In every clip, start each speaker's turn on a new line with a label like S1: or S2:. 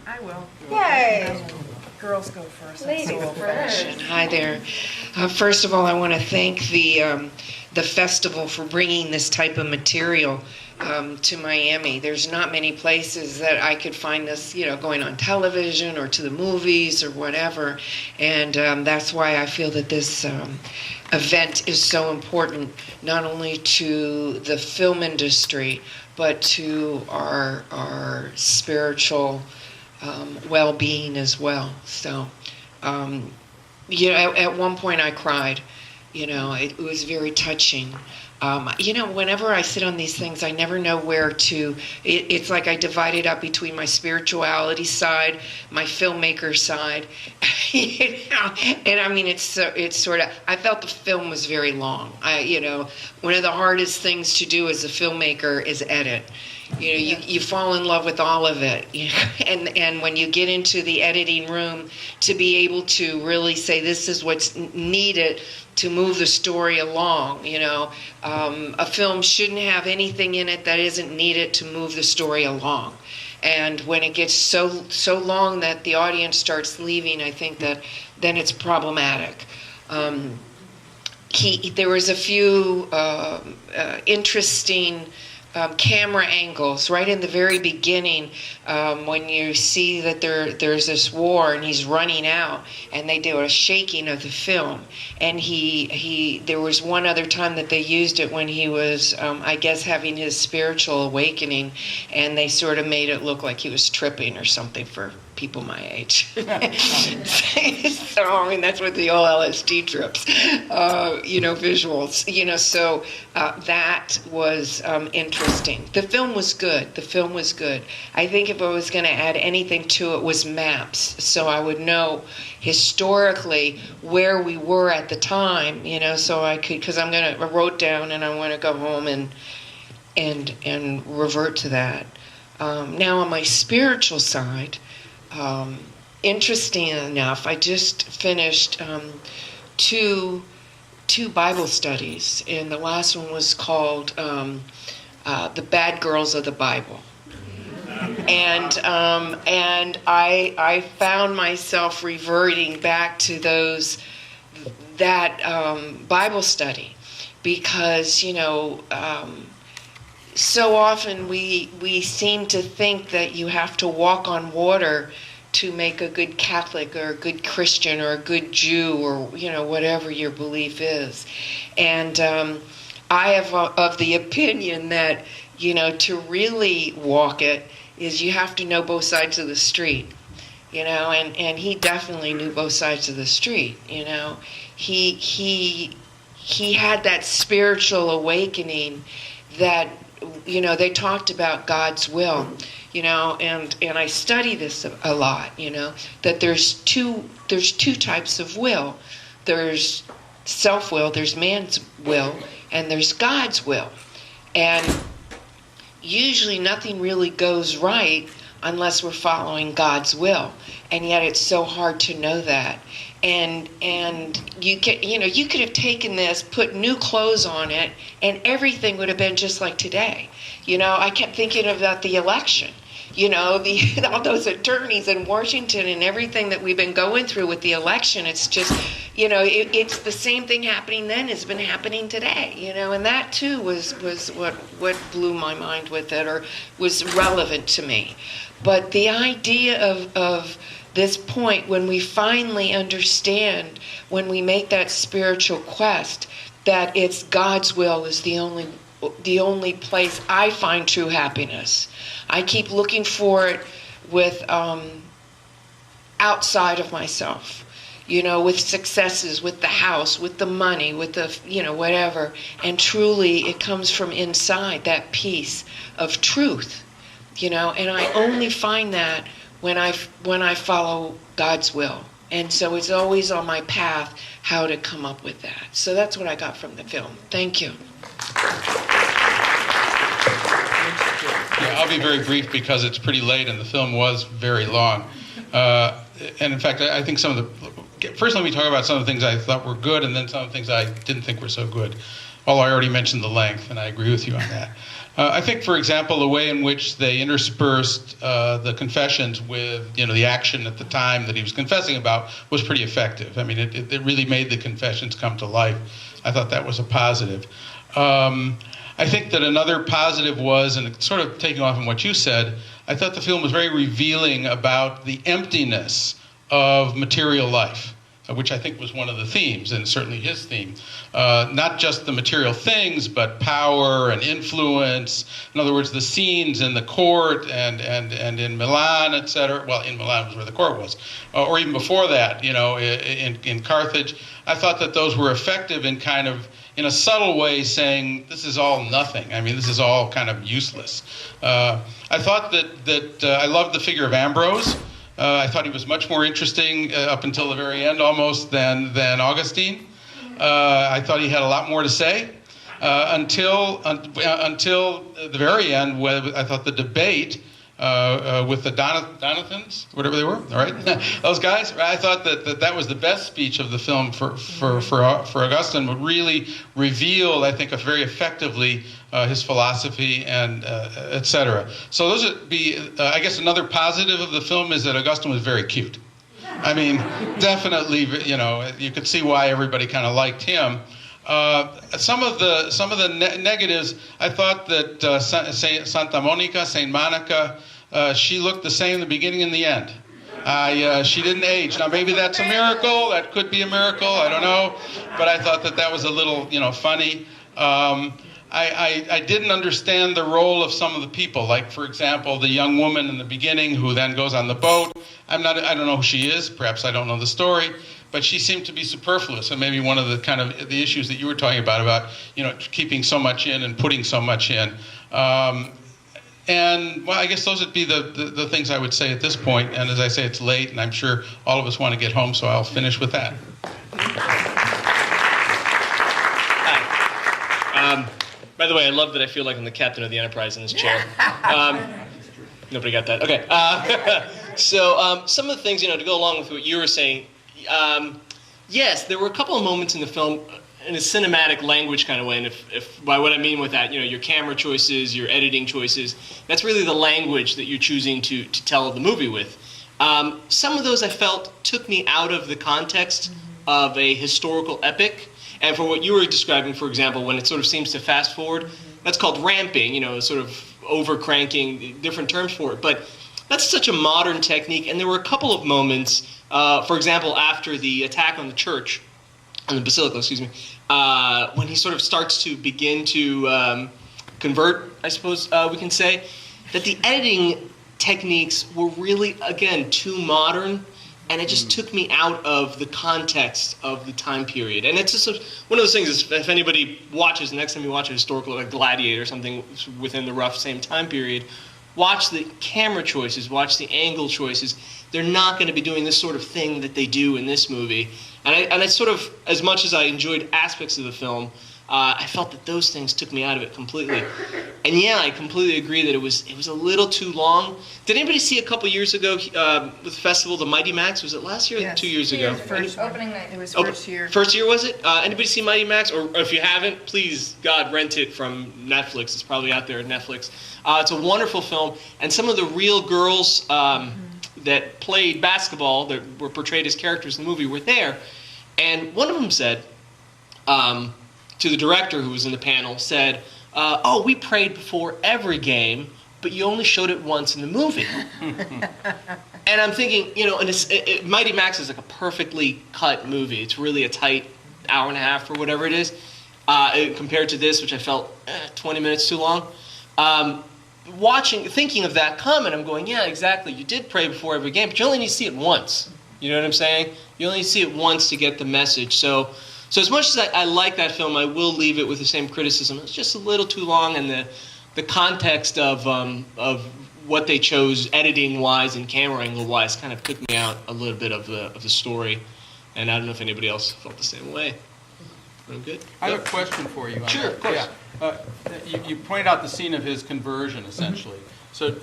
S1: I will.
S2: Yay!
S1: Girls go first.
S2: Ladies
S1: So
S2: first.
S3: Hi there. First of all, I want to thank the festival for bringing this type of material to Miami. There's not many places that I could find this, going on television or to the movies or whatever, and that's why I feel that this event is so important, not only to the film industry, but to our spiritual well-being as well. So, at one point I cried. It was very touching. Whenever I sit on these things, I never know where to. It's like I divide it up between my spirituality side, my filmmaker side, And I mean, it's sort of. I felt the film was very long. One of the hardest things to do as a filmmaker is edit. You fall in love with all of it, and when you get into the editing room, to be able to really say this is what's needed to move the story along. A film shouldn't have anything in it that isn't needed to move the story along. And when it gets so long that the audience starts leaving, I think that then it's problematic. There was a few interesting camera angles right in the very beginning, when you see that there's this war and he's running out, and they do a shaking of the film. And there was one other time that they used it when he was, I guess, having his spiritual awakening, and they sort of made it look like he was tripping or something for people my age. So, I mean, that's what the old LSD trips, visuals, so that was interesting. The film was good. I think if I was going to add anything to it was maps, so I would know historically where we were at the time, so I could, because I wrote down and I want to go home and revert to that. Now on my spiritual side, interesting enough, I just finished two Bible studies, and the last one was called The Bad Girls of the Bible. And I found myself reverting back to that Bible study, because so often we seem to think that you have to walk on water to make a good Catholic or a good Christian or a good Jew, or whatever your belief is. And I have of the opinion that to really walk it is you have to know both sides of the street, and he definitely knew both sides of the street. He had that spiritual awakening that they talked about God's will, and I study this a lot, that there's two types of will. There's self-will, there's man's will, and there's God's will. And usually nothing really goes right unless we're following God's will. And yet it's so hard to know that. And you could have taken this, put new clothes on it, and everything would have been just like today. I kept thinking about the election. All those attorneys in Washington and everything that we've been going through with the election. It's just, it's the same thing happening then has been happening today. And that too was what blew my mind with it, or was relevant to me. But the idea of this point, when we finally understand, when we make that spiritual quest, that it's God's will is the only place I find true happiness. I keep looking for it with outside of myself, with successes, with the house, with the money, with the, whatever. And truly it comes from inside, that peace of truth, and I only find that when I follow God's will. And so it's always on my path how to come up with that. So that's what I got from the film. Thank you.
S4: Yeah, I'll be very brief because it's pretty late and the film was very long. And in fact, I think first let me talk about some of the things I thought were good, and then some of the things I didn't think were so good. Although I already mentioned the length, and I agree with you on that. I think, for example, the way in which they interspersed the confessions with, the action at the time that he was confessing about was pretty effective. I mean, it really made the confessions come to life. I thought that was a positive. I think that another positive was, and sort of taking off on what you said, I thought the film was very revealing about the emptiness of material life, which I think was one of the themes, and certainly his theme. Not just the material things, but power and influence. In other words, the scenes in the court and in Milan, etc. Well, in Milan was where the court was, or even before that, in Carthage. I thought that those were effective in kind of, in a subtle way, saying this is all nothing. I mean, this is all kind of useless. I thought that I loved the figure of Ambrose. I thought he was much more interesting up until the very end, almost, than Augustine. I thought he had a lot more to say until the very end, where I thought the debate with the Donathans, whatever they were, all right, those guys. I thought that was the best speech of the film for Augustine. Would really reveal, I think, very effectively his philosophy and etc. So those would be, I guess, another positive of the film is that Augustine was very cute. I mean, definitely, you could see why everybody kind of liked him. Some of the negatives, I thought that Santa Monica, Saint Monica, she looked the same in the beginning and the end. She didn't age. Now maybe that's a miracle. That could be a miracle. I don't know. But I thought that was a little, funny. I didn't understand the role of some of the people, like, for example, the young woman in the beginning who then goes on the boat. I don't know who she is. Perhaps I don't know the story. But she seemed to be superfluous, and maybe one of the kind of the issues that you were talking about keeping so much in and putting so much in. And, well, I guess those would be the things I would say at this point. And as I say, it's late, and I'm sure all of us want to get home, so I'll finish with that.
S1: Hi. By the way, I love that I feel like I'm the captain of the Enterprise in this chair. Nobody got that? Okay. So some of the things, to go along with what you were saying, yes, there were a couple of moments in the film in a cinematic language kind of way, and if by what I mean with that, your camera choices, your editing choices, that's really the language that you're choosing to tell the movie with. Some of those I felt took me out of the context of a historical epic, and for what you were describing, for example, when it sort of seems to fast forward, that's called ramping, sort of over-cranking, different terms for it, but that's such a modern technique, and there were a couple of moments, for example, after the attack on the church, on the basilica, when he sort of starts to begin to convert, I suppose we can say, that the editing techniques were really, again, too modern, and it just took me out of the context of the time period. And it's just one of those things, is if anybody watches, next time you watch a historical, like Gladiator or something within the rough same time period, watch the camera choices, watch the angle choices. They're not going to be doing this sort of thing that they do in this movie. And I sort of, as much as I enjoyed aspects of the film, I felt that those things took me out of it completely. And yeah, I completely agree that it was a little too long. Did anybody see a couple years ago with the festival, the Mighty Max? Was it last year or 2 years ago?
S2: First opening night. It was first year.
S1: First year, was it? Anybody see Mighty Max? Or if you haven't, please, God, rent it from Netflix. It's probably out there at Netflix. It's a wonderful film. And some of the real girls that played basketball, that were portrayed as characters in the movie, were there. And one of them said, to the director who was in the panel, said, oh, we prayed before every game, but you only showed it once in the movie. And I'm thinking, Mighty Max is like a perfectly cut movie. It's really a tight hour and a half or whatever it is, compared to this, which I felt 20 minutes too long. Thinking of that comment, I'm going, yeah, exactly. You did pray before every game, but you only need to see it once. You know what I'm saying? You only need to see it once to get the message. So as much as I like that film, I will leave it with the same criticism. It's just a little too long, and the context of what they chose editing-wise and camera angle-wise kind of took me out a little bit of the story. And I don't know if anybody else felt the same way. I'm good.
S4: I have a question for you.
S1: Sure, of course.
S4: Yeah. You pointed out the scene of his conversion, essentially. So,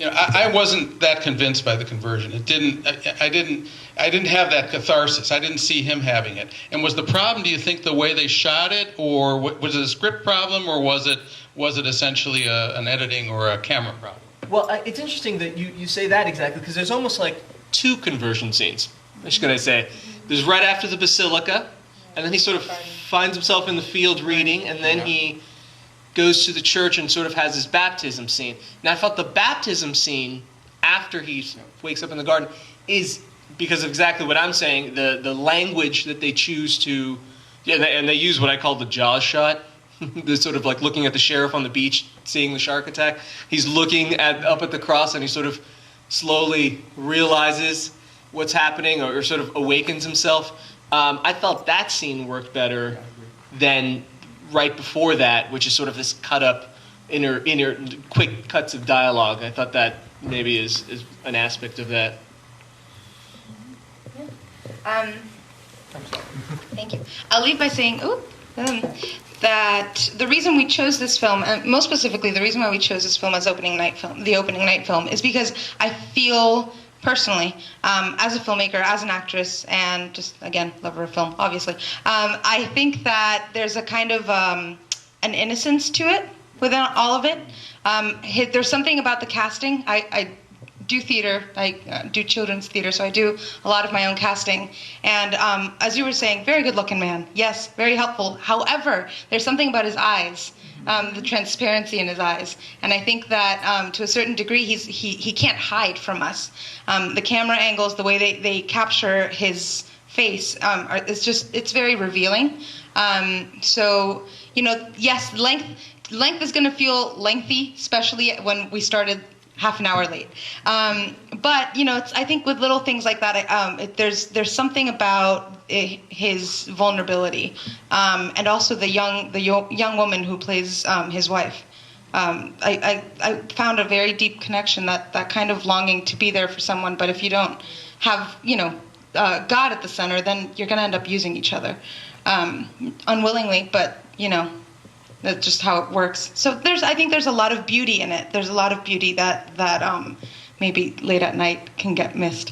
S4: I wasn't that convinced by the conversion. It didn't. I didn't have that catharsis. I didn't see him having it. And was the problem, do you think, the way they shot it, or was it a script problem, or was it was it essentially an editing or a camera problem?
S1: Well, it's interesting that you say that exactly, because there's almost like two conversion scenes. What should I say? There's right after the basilica, and then he sort of finds himself in the field reading, and then he goes to the church and sort of has his baptism scene. Now, I felt the baptism scene after he wakes up in the garden is, because of exactly what I'm saying, the language that they choose to, and they use what I call the Jaws shot. The sort of like looking at the sheriff on the beach, seeing the shark attack. He's looking up at the cross, and he sort of slowly realizes what's happening, or sort of awakens himself. I felt that scene worked better than right before that, which is sort of this cut up, inner quick cuts of dialogue. I thought that maybe is an aspect of that.
S2: Thank you. I'll leave by saying, that the reason we chose this film, and most specifically the reason why we chose this film as the opening night film, is because I feel personally, as a filmmaker, as an actress, and just, again, lover of film, obviously, I think that there's a kind of an innocence to it within all of it. There's something about the casting. I do theater, I do children's theater, so I do a lot of my own casting. And as you were saying, very good-looking man. Yes, very helpful. However, there's something about his eyes, the transparency in his eyes. And I think that to a certain degree, he can't hide from us. The camera angles, the way they capture his face, it's very revealing. So, yes, length is going to feel lengthy, especially when we started half an hour late. But I think with little things like that, there's something about his vulnerability, and also the young woman who plays his wife. I found a very deep connection, that kind of longing to be there for someone. But if you don't have God at the center, then you're going to end up using each other unwillingly. But that's just how it works. So I think there's a lot of beauty in it. There's a lot of beauty that maybe late at night can get missed.